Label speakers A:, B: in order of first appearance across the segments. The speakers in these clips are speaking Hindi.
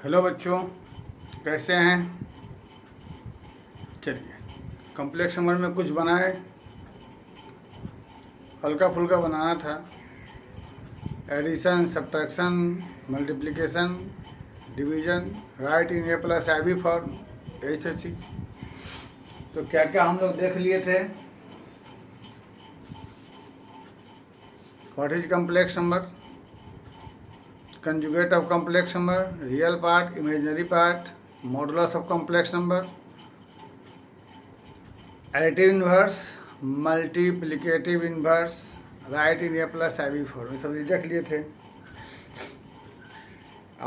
A: हेलो बच्चों, कैसे हैं। चलिए, कॉम्प्लेक्स नंबर में कुछ बनाए, हल्का फुल्का बनाना था। Addition, subtraction, multiplication, division, write in a plus i b form, यही सब चीज़। तो क्या क्या हम लोग देख लिए थे। What is complex number, conjugate of complex number, real part, imaginary part, modulus of complex number, additive inverse, multiplicative inverse, right in a plus i b form, सब ये देख लिए थे।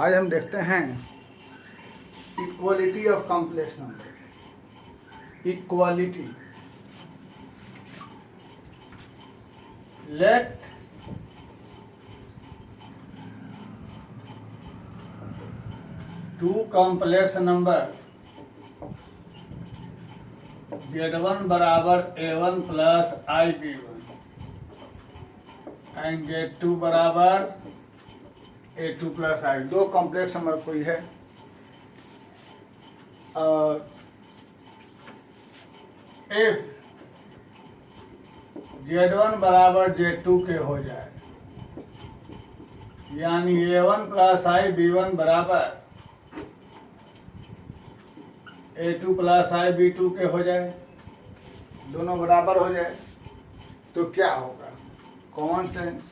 A: आज हम देखते हैं equality of complex number. Equality, let two complex number Z1 बराबर A1 plus IB1 and Z2 बराबर A2 प्लस I। दो कॉम्प्लेक्स नंबर कोई है और if Z1 बराबर Z2 के हो जाए, यानी A1 प्लस IB1 बराबर A2 प्लस IB2 के हो जाए, दोनों बराबर हो जाए, तो क्या होगा। कॉमन सेंस,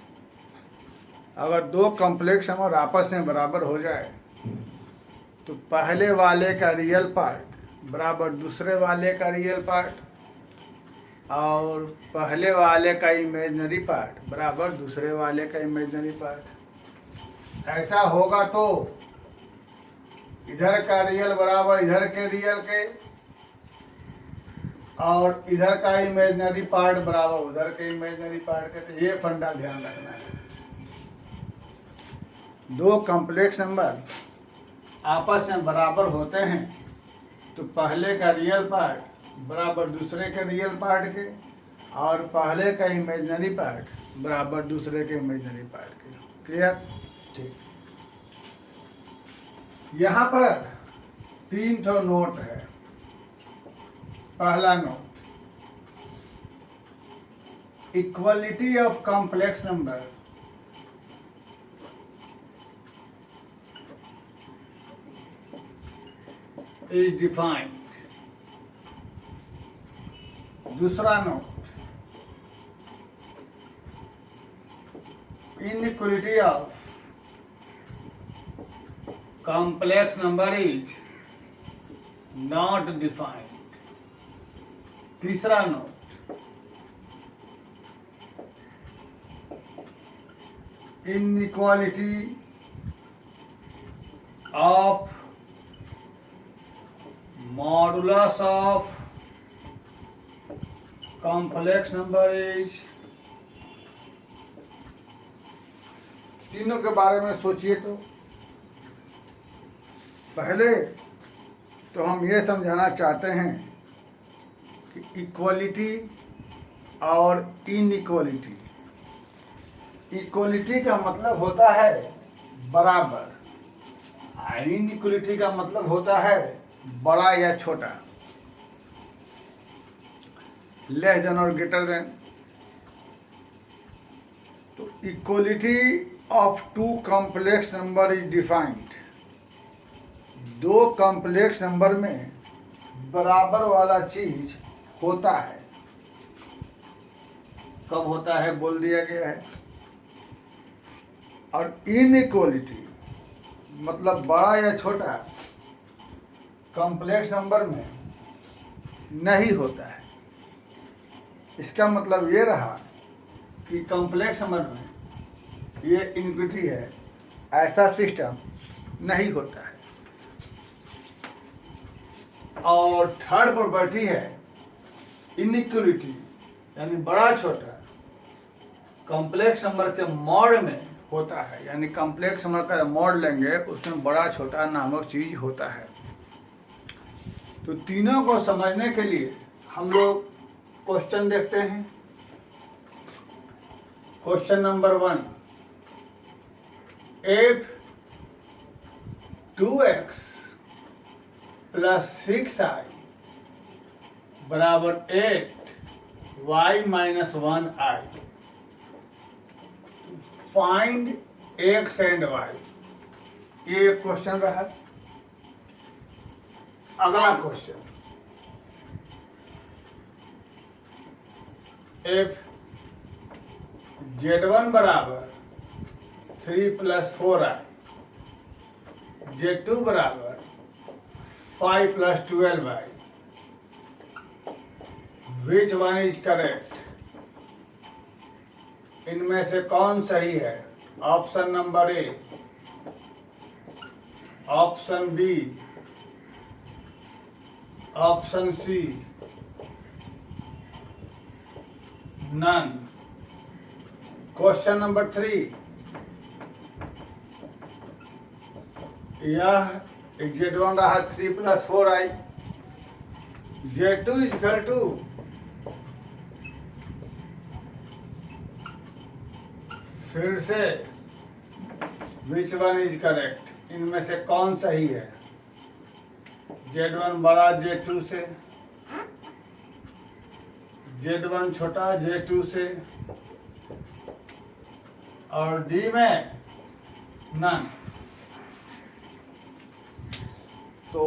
A: अगर दो कॉम्प्लेक्स नंबर आपस में बराबर हो जाए तो पहले वाले का रियल पार्ट बराबर दूसरे वाले का रियल पार्ट और पहले वाले का इमेजिनरी पार्ट बराबर दूसरे वाले का इमेजिनरी पार्ट। ऐसा होगा तो इधर का रियल बराबर इधर के रियल के और इधर का इमेजिनरी पार्ट बराबर उधर के इमेजिनरी पार्ट के। तो ये फंडा ध्यान रखना है। दो कॉम्प्लेक्स नंबर आपस में बराबर होते हैं तो पहले का रियल पार्ट बराबर दूसरे के रियल पार्ट के और पहले का इमेजिनरी पार्ट बराबर दूसरे के इमेजिनरी पार्ट के। क्लियर? ठीक। यहाँ पर 3 ठो नोट है। पहला note, equality of complex number is defined. दूसरा note, inequality of complex number is not defined। तीसरा note, inequality of modulus of complex number is। तीनों के बारे में सोचिए। तो पहले तो हम ये समझाना चाहते हैं कि इक्वलिटी और इनइक्वलिटी। इक्वलिटी का मतलब होता है बराबर, इनइक्वलिटी का मतलब होता है बड़ा या छोटा, लेस देन और ग्रेटर देन। तो equality of two complex number is defined. दो कॉम्प्लेक्स नंबर में बराबर वाला चीज होता है। कब होता है बोल दिया गया है। और इनइक्वलिटी मतलब बड़ा या छोटा कॉम्प्लेक्स नंबर में नहीं होता है। इसका मतलब ये रहा कि कॉम्प्लेक्स नंबर में ये इनइक्वलिटी है, ऐसा सिस्टम नहीं होता है। और थर्ड प्रॉपर्टी है इनइक्वलिटी, यानी बड़ा छोटा कॉम्प्लेक्स नंबर के मॉड में होता है। यानी कॉम्प्लेक्स नंबर का मॉड लेंगे उसमें बड़ा छोटा नामक चीज होता है। तो तीनों को समझने के लिए हम लोग क्वेश्चन देखते हैं। Question number 1, if 2x plus 6i बराबर 8y minus 1i। Find x and y, ये क्वेश्चन रहा। अगला क्वेश्चन, f z1 बराबर 3 प्लस 4i, z2 बराबर 5 plus 12i, which one is correct? इनमें से कौन सही है? Option number A, option B, option C, none. Question number 3, यह z1 रहा 3 plus 4i, z2 equal to फिर से विच वन इज करेक्ट? इनमें से कौन सही है? z1 बड़ा z2 से, z1 छोटा z2 से, और डी में नन। तो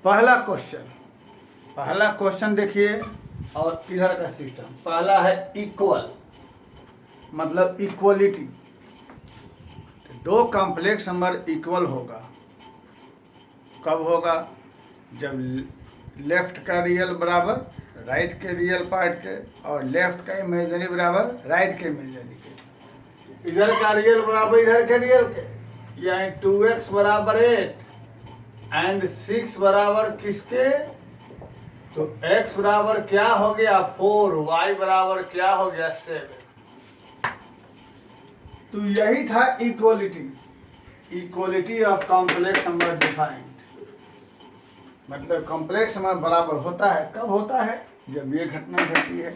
A: पहला क्वेश्चन देखिए, और इधर का सिस्टम। पहला है इक्वल, मतलब इक्वलिटी। दो कॉम्प्लेक्स नंबर इक्वल होगा, कब होगा? जब लेफ्ट का रियल बराबर राइट के रियल पार्ट के, और लेफ्ट का इमेजिनरी बराबर राइट के इमेजिनरी के। इधर का रियल बराबर इधर के रियल के, यानी 2x बराबर 8 एंड 6 बराबर किसके? तो x बराबर क्या हो गया 4, y बराबर क्या हो गया 7। तो यही था equality of complex number defined. मतलब कॉम्प्लेक्स नंबर बराबर होता है, कब होता है? जब ये घटना घटती है।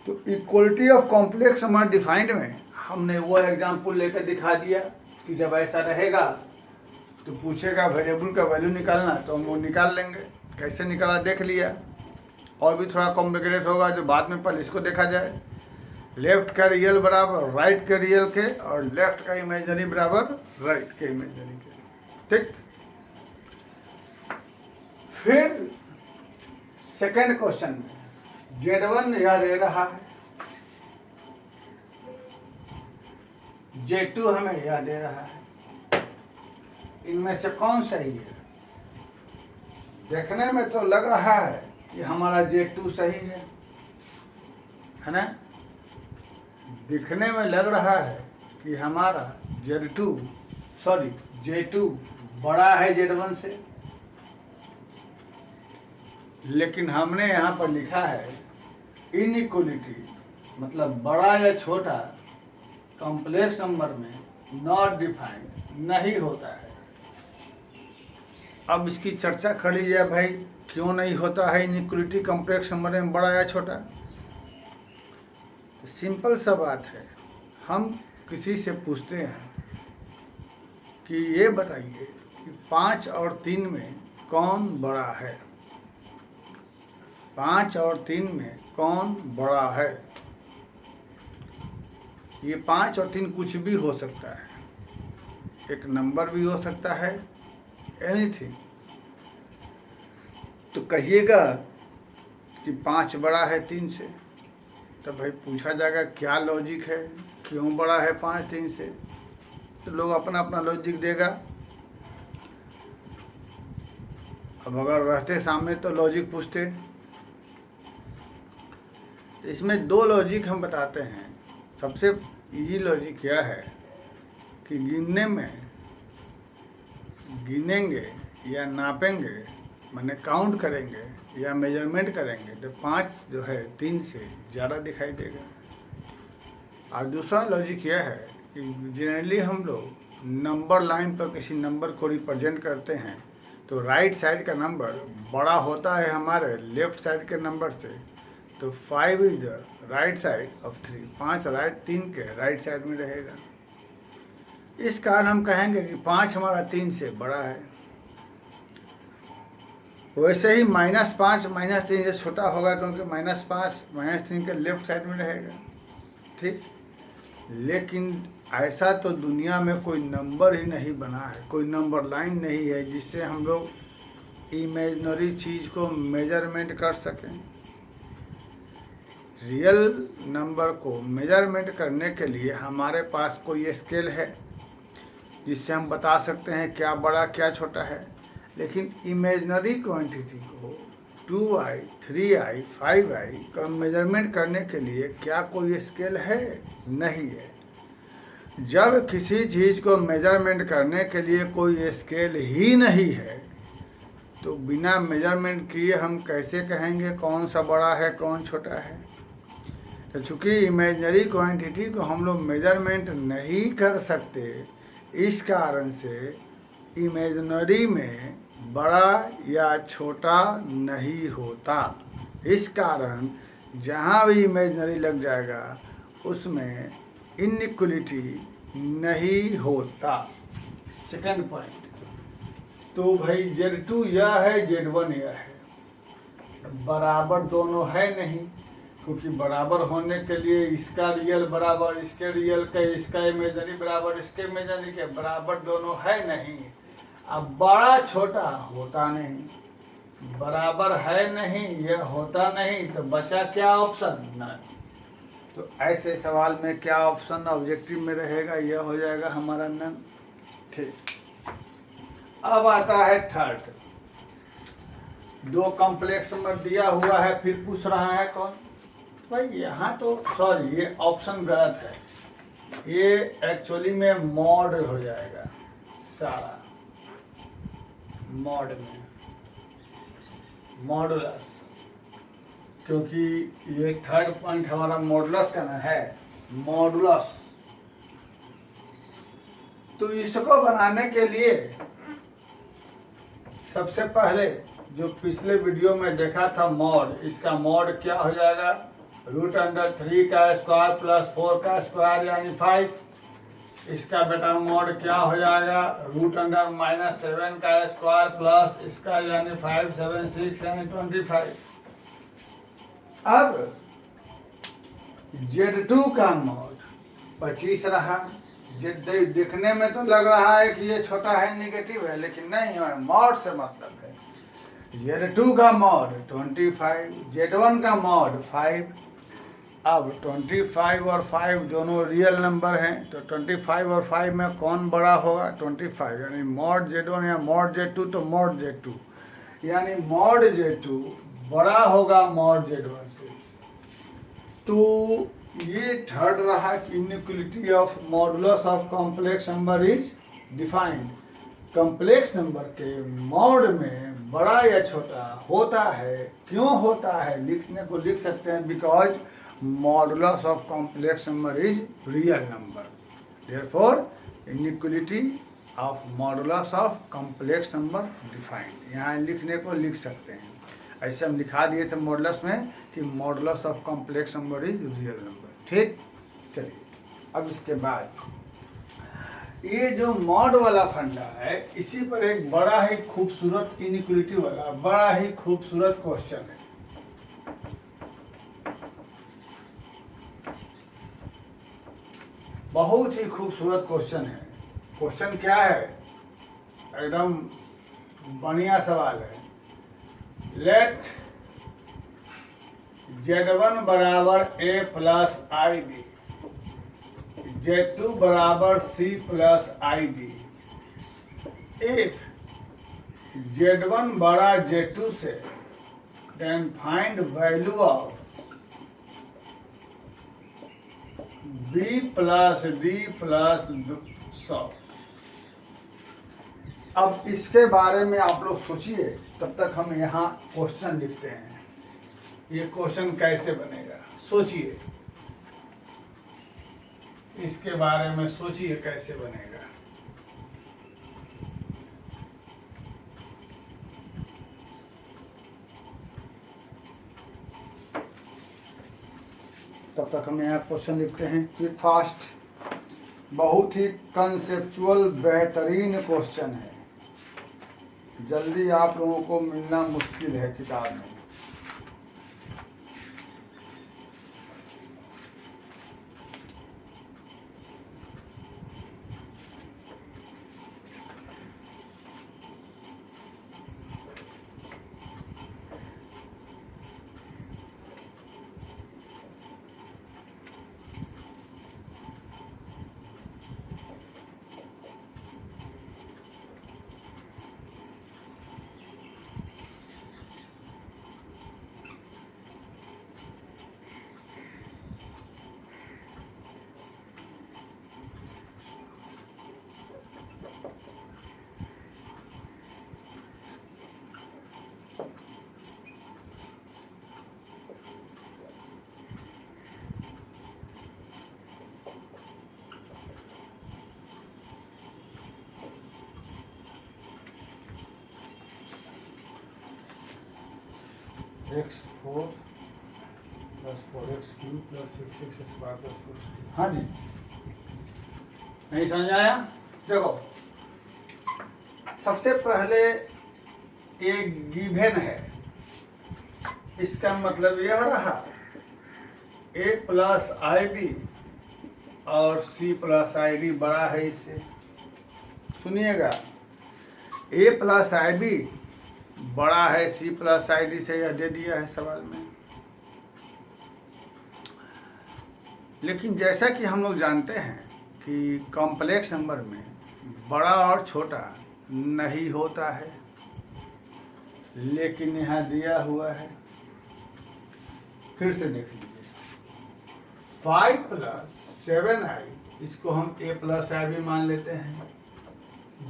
A: तो equality of complex number defined में हमने वो एग्जाम्पल लेकर दिखा दिया कि जब ऐसा रहेगा तो पूछेगा वेरिएबल का वैल्यू निकालना, तो हम वो निकाल लेंगे। कैसे निकाला देख लिया। और भी थोड़ा कॉम्प्लिकेटेड होगा जो बाद में, पहले इसको देखा जाए। लेफ्ट का रियल बराबर राइट के रियल के, और लेफ्ट का इमेजिनरी बराबर राइट के इमेजिनरी के। ठीक। फिर सेकंड क्वेश्चन में z1 यह दे रहा है, z2 हमें यह दे रहा है। इनमें से कौन सही है? देखने में तो लग रहा है कि हमारा z2 सही है ना? दिखने में लग रहा है कि हमारा z2 बड़ा है z1 से, लेकिन हमने यहाँ पर लिखा है इनइक्वलिटी, मतलब बड़ा या छोटा कॉम्प्लेक्स नंबर में नॉट डिफाइंड नहीं होता है। अब इसकी चर्चा खड़ी है भाई, क्यों नहीं होता है इनइक्वलिटी कॉम्प्लेक्स नंबर में, बड़ा या छोटा? तो सिंपल सा बात है, हम किसी से पूछते हैं कि ये बताइए कि 5 और 3 में कौन बड़ा है? 5 और 3 में कौन बड़ा है? ये 5 और 3 कुछ भी हो सकता है, एक नंबर भी हो सकता है, एनीथिंग। तो कहिएगा कि 5 बड़ा है 3 से, तो भाई पूछा जाएगा क्या लॉजिक है, क्यों बड़ा है 5 3 से? तो लोग अपना अपना लॉजिक देगा। अब अगर रहते सामने तो लॉजिक पूछते। इसमें 2 लॉजिक हम बताते हैं। सबसे इजी लॉजिक यह है कि गिनने में, गिनेंगे या नापेंगे, माने काउंट करेंगे या मेजरमेंट करेंगे, तो 5 जो है 3 से ज़्यादा दिखाई देगा। और दूसरा लॉजिक यह है कि जनरली हम लोग नंबर लाइन पर किसी नंबर को रिप्रेजेंट करते हैं, तो राइट साइड का नंबर बड़ा होता है हमारे लेफ्ट साइड के नंबर से। तो 5 is the right side of 3, 5 right 3 के राइट साइड में रहेगा। इस कारण हम कहेंगे कि 5 हमारा 3 से बड़ा है। वैसे ही -5 -3 से छोटा होगा, क्योंकि -5 -3 के लेफ्ट साइड में रहेगा। ठीक, लेकिन ऐसा तो दुनिया में कोई नंबर ही नहीं बना है, कोई नंबर लाइन नहीं है जिससे हम लोग इमेजिनरी चीज़ को मेजरमेंट कर सकें। रियल नंबर को मेजरमेंट करने के लिए हमारे पास कोई स्केल है जिससे हम बता सकते हैं क्या बड़ा क्या छोटा है, लेकिन इमेजिनरी क्वांटिटी को 2i, 3i, 5i का मेजरमेंट करने के लिए क्या कोई स्केल है? नहीं है। जब किसी चीज़ को मेजरमेंट करने के लिए कोई स्केल ही नहीं है, तो बिना मेजरमेंट किए हम कैसे कहेंगे कौन सा बड़ा है कौन छोटा है? तो चूँकि इमेजिनरी क्वांटिटी को हम लोग मेजरमेंट नहीं कर सकते, इस कारण से इमेजिनरी में बड़ा या छोटा नहीं होता। इस कारण जहाँ भी इमेजिनरी लग जाएगा उसमें इनइक्वलिटी नहीं होता। सेकंड पॉइंट, तो भाई Z2 यह है, Z1 यह है, बराबर दोनों है नहीं, क्योंकि बराबर होने के लिए इसका रियल बराबर इसके रियल के, इसका इमेजिनरी बराबर इसके इमेजिनरी के, बराबर दोनों है नहीं। अब बड़ा छोटा होता नहीं, बराबर है नहीं, यह होता नहीं, तो बचा क्या ऑप्शन? नहीं। तो ऐसे सवाल में क्या ऑप्शन ऑब्जेक्टिव में रहेगा? यह हो जाएगा हमारा नन। ठीक, अब आता है थर्ड। दो कॉम्प्लेक्स नंबर दिया हुआ है, फिर पूछ रहा है कौन? भाई यहाँ तो सॉरी, ये ऑप्शन गलत है, ये एक्चुअली में मॉड हो जाएगा सारा, मॉड में मॉडुलस, क्योंकि ये थर्ड पॉइंट हमारा मॉडुलस का ना है, मॉडुलस। तो इसको बनाने के लिए सबसे पहले जो पिछले वीडियो में देखा था मॉड, इसका मॉड क्या हो जाएगा? √3 का स्क्वायर प्लस 4 का स्क्वायर यानी 5। इसका बेटा मॉड क्या हो जाएगा? √-7 का स्क्वायर प्लस इसका यानी 5 7 6 यानी 25। अब Z2 का मॉड 25 रहा। दिखने में तो लग रहा है कि ये छोटा है, निगेटिव है, लेकिन नहीं है, मॉड से मतलब है। Z2 का मॉड 25, Z1 का मॉड 5। अब 25 और 5 दोनों रियल नंबर हैं, तो 25 और 5 में कौन बड़ा होगा? 25, यानी मॉड Z1 या मॉड Z2, तो मॉड Z2 यानी मॉड Z2 बड़ा होगा मॉड Z1 से। तो ये थर्ड रहा कि inequality of modulus of complex number is defined. Complex number के मॉड में बड़ा या छोटा होता है। क्यों होता है? लिखने को लिख सकते हैं, because modulus of complex number is real number, therefore inequality of modulus of complex number defined. यहाँ लिखने को लिख सकते हैं, ऐसे हम लिखा दिए थे मॉडुलस में कि modulus of complex number is real number. ठीक, चलिए अब इसके बाद ये जो मॉड वाला फंडा है, इसी पर एक बड़ा ही खूबसूरत इनइक्वलिटी वाला बड़ा ही खूबसूरत क्वेश्चन है। बहुत ही खूबसूरत क्वेश्चन है। क्वेश्चन क्या है? एकदम बढ़िया सवाल है। लेट Z1 बराबर A प्लस IB, Z2 बराबर C plus IB। If Z1 बड़ा Z2 से, then find value of B plus D plus 100। अब इसके बारे में आप लोग सोचिए, तब तक हम यहाँ क्वेश्चन लिखते हैं। ये क्वेश्चन कैसे बनेगा सोचिए, इसके बारे में सोचिए कैसे बनेगा। तब तक हम यहाँ क्वेश्चन लिखते हैं। Quick fast. बहुत ही कंसेप्चुअल बेहतरीन क्वेश्चन है, जल्दी आप लोगों को मिलना मुश्किल है किताब में। x4 + 4x³ + 6x² + 4। हाँ जी, नहीं समझ आया? देखो, सबसे पहले एक गिवन है, इसका मतलब यह रहा a + ib और c + id बड़ा है इससे। सुनिएगा, a + ib बड़ा है c + id से, यह दे दिया है सवाल में। लेकिन जैसा कि हम लोग जानते हैं कि कॉम्प्लेक्स नंबर में बड़ा और छोटा नहीं होता है, लेकिन यहाँ दिया हुआ है। फिर से देख लीजिए, 5 + 7i, इसको हम a + ib मान लेते हैं,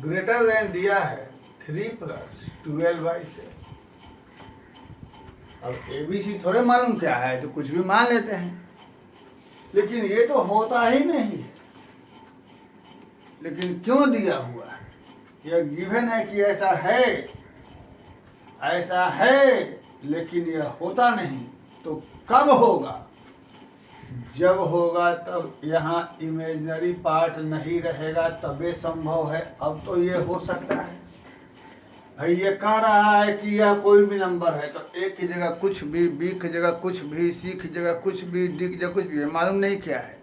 A: ग्रेटर देन दिया है 3 + 12i से। अब ABC थोड़े मालूम क्या है, तो कुछ भी मान लेते हैं, लेकिन ये तो होता ही नहीं है। लेकिन क्यों दिया हुआ है? यह गिवन है कि ऐसा है, लेकिन यह होता नहीं। तो कब होगा? जब होगा तब यहाँ इमेजिनरी पार्ट नहीं रहेगा, तबे संभव है। अब तो ये हो सकता है भाई, ये कह रहा है कि यह कोई भी नंबर है, तो a की जगह कुछ भी, b की जगह कुछ भी, c की जगह कुछ भी, d की जगह कुछ भी है, मालूम नहीं क्या है।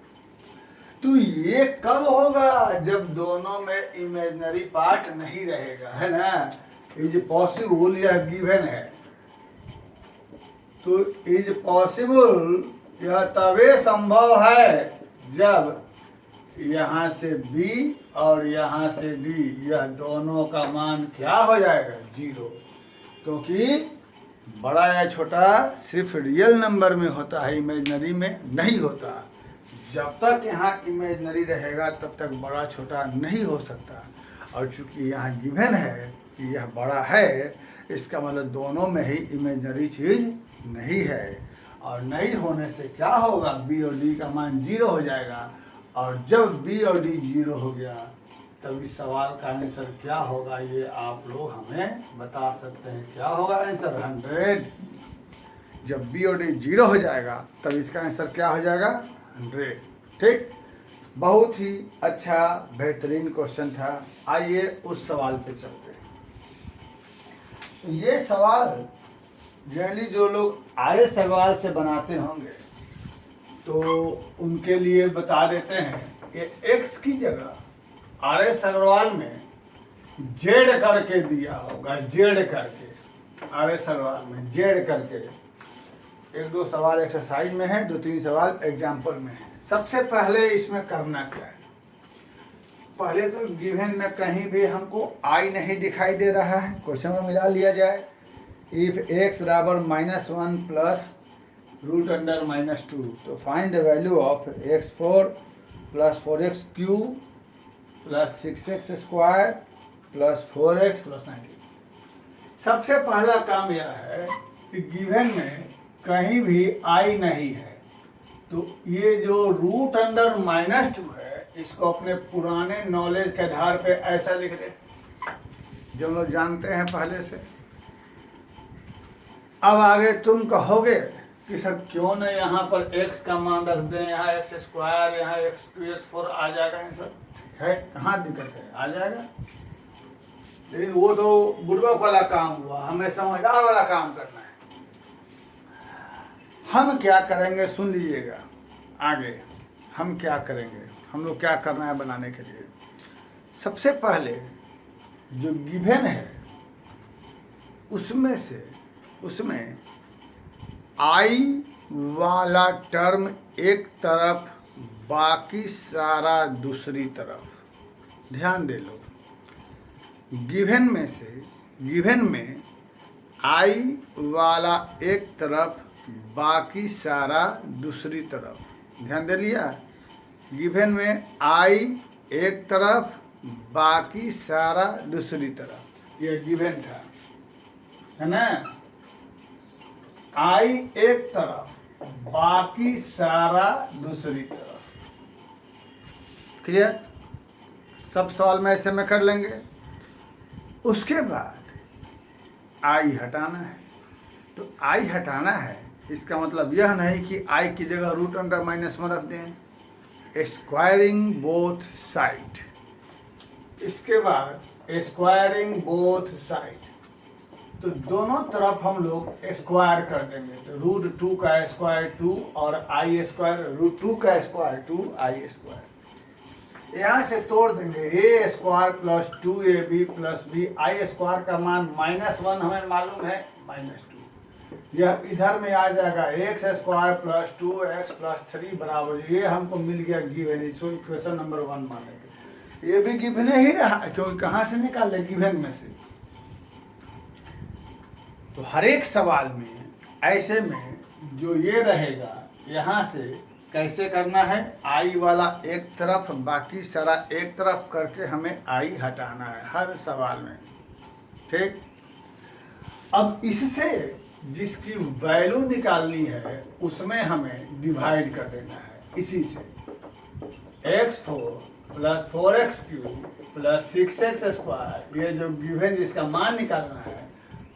A: तो ये कब होगा? जब दोनों में इमेजिनरी पार्ट नहीं रहेगा, है ना। इज पॉसिबल, यह गिवन है, तो इज पॉसिबल यह तभी संभव है जब यहाँ से b और यहाँ से d, यह दोनों का मान क्या हो जाएगा? 0। क्योंकि बड़ा या छोटा सिर्फ रियल नंबर में होता है, इमेजिनरी में नहीं होता। जब तक यहाँ इमेजिनरी रहेगा तब तक बड़ा छोटा नहीं हो सकता। और चूंकि यहाँ गिवन है कि यह बड़ा है, इसका मतलब दोनों में ही इमेजिनरी चीज़ नहीं है। और नहीं होने से क्या होगा? b और d का मान 0 हो जाएगा। और जब b और d 0 हो गया, तब इस सवाल का आंसर क्या होगा, ये आप लोग हमें बता सकते हैं। क्या होगा आंसर? 100। जब b और d 0 हो जाएगा, तब इसका आंसर क्या हो जाएगा? 100। ठीक, बहुत ही अच्छा बेहतरीन क्वेश्चन था। आइए उस सवाल पे चलते हैं। ये सवाल जनरली जो लोग RS अग्रवाल से बनाते होंगे, तो उनके लिए बता देते हैं कि x की जगह RS अग्रवाल में Z करके दिया होगा, Z करके, RS अग्रवाल में Z करके। 1-2 सवाल एक्सरसाइज में है, 2-3 सवाल एग्जाम्पल में है। सबसे पहले इसमें करना क्या है? पहले तो गिवन में कहीं भी हमको I नहीं दिखाई दे रहा है, क्वेश्चन में मिला लिया जाए। इफ x बराबर -1 + √(-2), तो find the value of x4 + 4x³ + 6x² + 4x + 19। सबसे पहला काम यह है कि गिवन में कहीं भी I नहीं है, तो ये जो √(-2) है, इसको अपने पुराने नॉलेज के आधार पे ऐसा लिख दे, जो लोग जानते हैं पहले से। अब आगे तुम कहोगे कि सर क्यों न यहाँ पर x का मान रख दें, यहाँ x स्क्वायर, यहाँ x2 x4 आ जाएगा। ये सब है, कहाँ दिक्कत है, आ जाएगा। लेकिन वो तो बुड़बक वाला काम हुआ, हमें समझदार वाला काम करना है। हम क्या करेंगे सुन लीजिएगा, आगे हम क्या करेंगे, हम लोग क्या करना है बनाने के लिए। सबसे पहले जो गिवन है उसमें आई वाला टर्म एक तरफ, बाकी सारा दूसरी तरफ। ध्यान दे लो, गिवन में आई वाला एक तरफ, बाकी सारा दूसरी तरफ। ध्यान दे लिया, गिवन में आई एक तरफ, बाकी सारा दूसरी तरफ, ये गिवन था, है ना। आई एक तरफ, बाकी सारा दूसरी तरफ। क्लियर? सब सवाल में ऐसे में कर लेंगे। उसके बाद आई हटाना है। तो आई हटाना है, इसका मतलब यह नहीं कि आई की जगह रूट अंडर -1 रख दें। Squaring both side. इसके बाद स्क्वायरिंग बोथ साइड, तो दोनों तरफ हम लोग स्क्वायर कर देंगे। तो √2 का स्क्वायर 2 और आई स्क्वायर √2 का स्क्वायर 2 आई स्क्वायर। यहाँ से तोड़ देंगे, a square plus 2ab plus b। I square का मान -1 हमें मालूम है, -2। यह इधर में आ जाएगा, x square plus 2x plus 3 बराबर, ये हमको मिल गया गिवन। इसको इक्वेशन नंबर 1 मानेंगे। ये भी गिवन ही रहा, क्योंकि कहाँ से निकाले, गिवन में से। तो हर एक सवाल में ऐसे में जो ये रहेगा, यहाँ से कैसे करना है, आई वाला एक तरफ, बाकी सारा एक तरफ करके हमें आई हटाना है हर सवाल में। ठीक। अब इससे जिसकी वैल्यू निकालनी है उसमें हमें डिवाइड कर देना है। इसी से x4 plus 4x³ plus 6x square, ये जो गिवन जिसका मान निकालना है,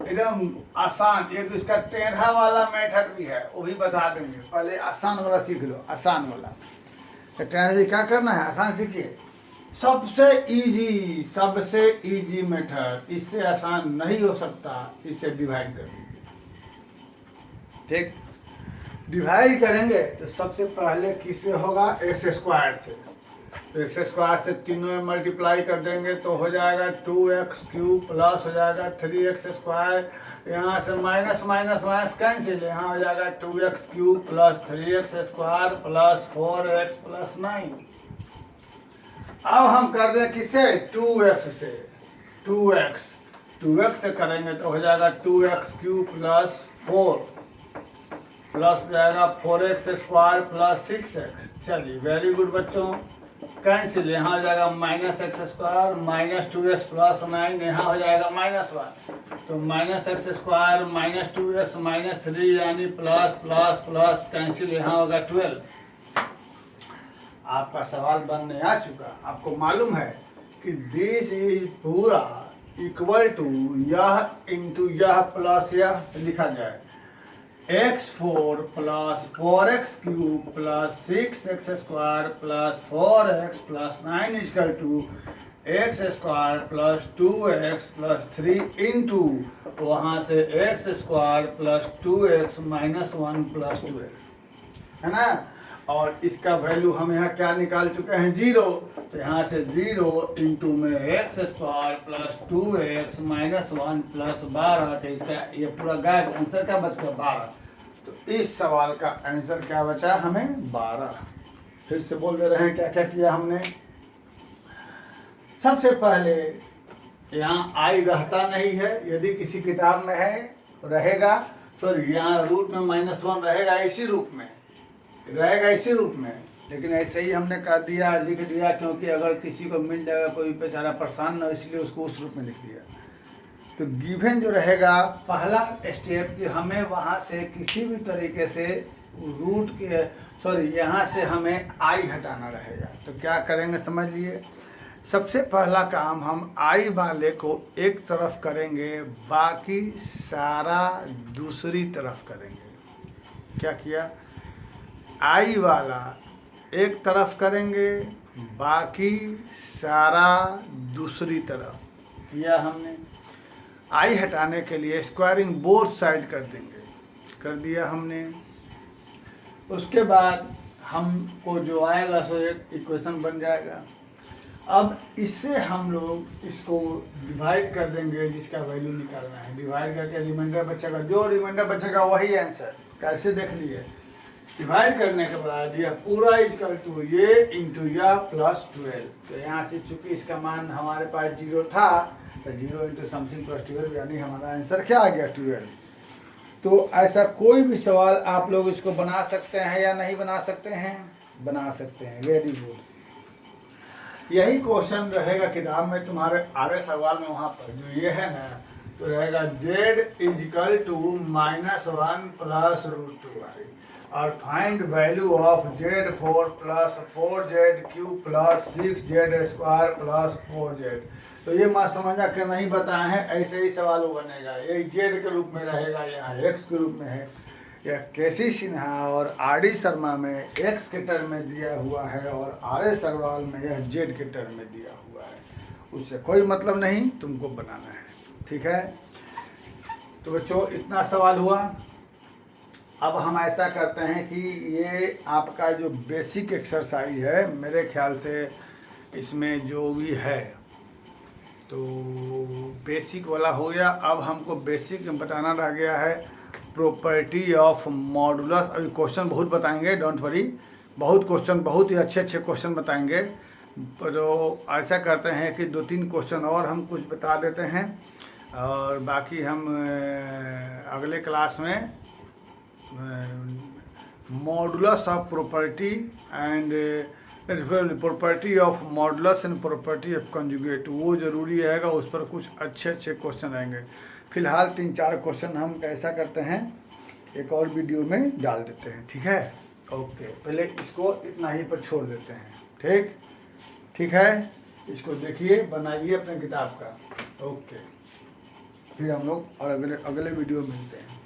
A: एकदम आसान। एक इसका टेढ़ा वाला मेथड भी है, वो भी बता देंगे। पहले आसान वाला सीख लो, आसान वाला। तो टेढ़ा से क्या करना है, आसान सीखिए। सबसे इजी मेथड, इससे आसान नहीं हो सकता, इससे डिवाइड कर दीजिए। ठीक। डिवाइड करेंगे तो सबसे पहले किससे होगा, x स्क्वायर से। तो x स्क्वायर से तीनों में मल्टीप्लाई कर देंगे तो हो जाएगा 2x³ प्लस हो जाएगा 3x स्क्वायर। यहाँ से माइनस माइनस माइनस कैंसिल, यहाँ हो जाएगा 2x³ plus 3x square plus 4x plus 9। अब हम कर दें किससे, 2x से। 2x से करेंगे तो हो जाएगा 2x³ प्लस 4 प्लस हो जाएगा 4x स्क्वायर प्लस 6x। चलिए, वेरी गुड बच्चों। कैंसिल, यहाँ हो जाएगा -x square minus 2x plus 9, यहाँ हो जाएगा -1। तो -x square minus 2x minus 3 यानी प्लस प्लस प्लस कैंसिल, यहाँ होगा 12। आपका सवाल बनने आ चुका। आपको मालूम है कि दिस इज पूरा इक्वल टू यह इंटू यह प्लस यह लिखा जाए। x4 plus 4x³ plus 6x square plus 4x plus 9 equal to x square plus 2x plus 3 into वहाँ से x square plus 2x minus 1 plus 12, है ना। और इसका वैल्यू हम यहाँ क्या निकाल चुके हैं, 0। तो यहाँ से 0 इंटू में x square plus 2x minus 1 plus 12। तो इसका ये पूरा गायब, आंसर क्या बच गया, 12। तो इस सवाल का आंसर क्या बचा हमें, 12। फिर से बोल दे रहे हैं क्या क्या किया हमने। सबसे पहले यहाँ आई रहता नहीं है, यदि किसी किताब में है रहेगा तो यहाँ रूट में -1 रहेगा, इसी रूप में रहेगा, इसी रूप में। लेकिन ऐसे ही हमने कर दिया, लिख दिया, क्योंकि अगर किसी को मिल जाएगा कोई बेचारा परेशान ना, इसलिए उसको उस रूप में लिख दिया। तो गिवन जो रहेगा, पहला स्टेप कि हमें वहाँ से किसी भी तरीके से रूट के यहाँ से हमें आई हटाना रहेगा। तो क्या करेंगे समझ लिए। सबसे पहला काम हम आई वाले को एक तरफ करेंगे, बाकी सारा दूसरी तरफ करेंगे। क्या किया, आई वाला एक तरफ करेंगे, बाकी सारा दूसरी तरफ किया हमने। आई हटाने के लिए स्क्वायरिंग बोथ साइड कर देंगे, कर दिया हमने। उसके बाद हमको जो आएगा सो एक इक्वेशन बन जाएगा। अब इससे हम लोग इसको डिवाइड कर देंगे, जिसका वैल्यू निकालना है। डिवाइड करके रिमाइंडर बचेगा, जो रिमाइंडर बचेगा वही आंसर। कैसे देख लिए, डिवाइड करने के बाद यह पूरा इक्वल टू ये इंटू यह प्लस 12। तो यहाँ से चूंकि इसका मान हमारे पास 0 था, तो 0 इंटू समथिंग प्लस 12, यानी हमारा आंसर क्या आ गया, 12। तो ऐसा कोई भी सवाल आप लोग इसको बना सकते हैं या नहीं बना सकते हैं, बना सकते हैं। Very good. यही क्वेश्चन रहेगा किताब में तुम्हारे आगे सवाल में, वहाँ पर जो ये है ना, तो रहेगा z is equal to -1 plus √2y और find value of z4 plus 4z³ plus 6z² plus 4z। तो ये मत समझना कि नहीं बताए हैं, ऐसे ही सवाल बनेगा। ये z के रूप में रहेगा, यहाँ x के रूप में है। यह केसी सिन्हा और आर.डी. शर्मा में x के टर्म में दिया हुआ है और आर.एस. अग्रवाल में यह z के टर्म में दिया हुआ है। उससे कोई मतलब नहीं, तुमको बनाना है, ठीक है। तो बच्चों इतना सवाल हुआ। अब हम ऐसा करते हैं कि ये आपका जो बेसिक एक्सरसाइज है, मेरे ख्याल से इसमें जो भी है तो बेसिक वाला हो गया। अब हमको बेसिक बताना रह गया है प्रॉपर्टी ऑफ मॉडुलस। अभी क्वेश्चन बहुत बताएंगे, डोंट वरी, बहुत क्वेश्चन, बहुत ही अच्छे अच्छे क्वेश्चन बताएंगे। तो ऐसा करते हैं कि 2-3 क्वेश्चन और हम कुछ बता देते हैं और बाकी हम अगले क्लास में modulus of property and property of modulus and property of conjugate, वो ज़रूरी रहेगा। उस पर कुछ अच्छे अच्छे क्वेश्चन आएंगे। फिलहाल 3-4 क्वेश्चन हम कैसा करते हैं, एक और वीडियो में डाल देते हैं, ठीक है। ओके, पहले इसको इतना ही पर छोड़ देते हैं, ठीक ठीक है। इसको देखिए, बनाइए अपने किताब का। ओके, फिर हम लोग और अगले वीडियो में मिलते हैं।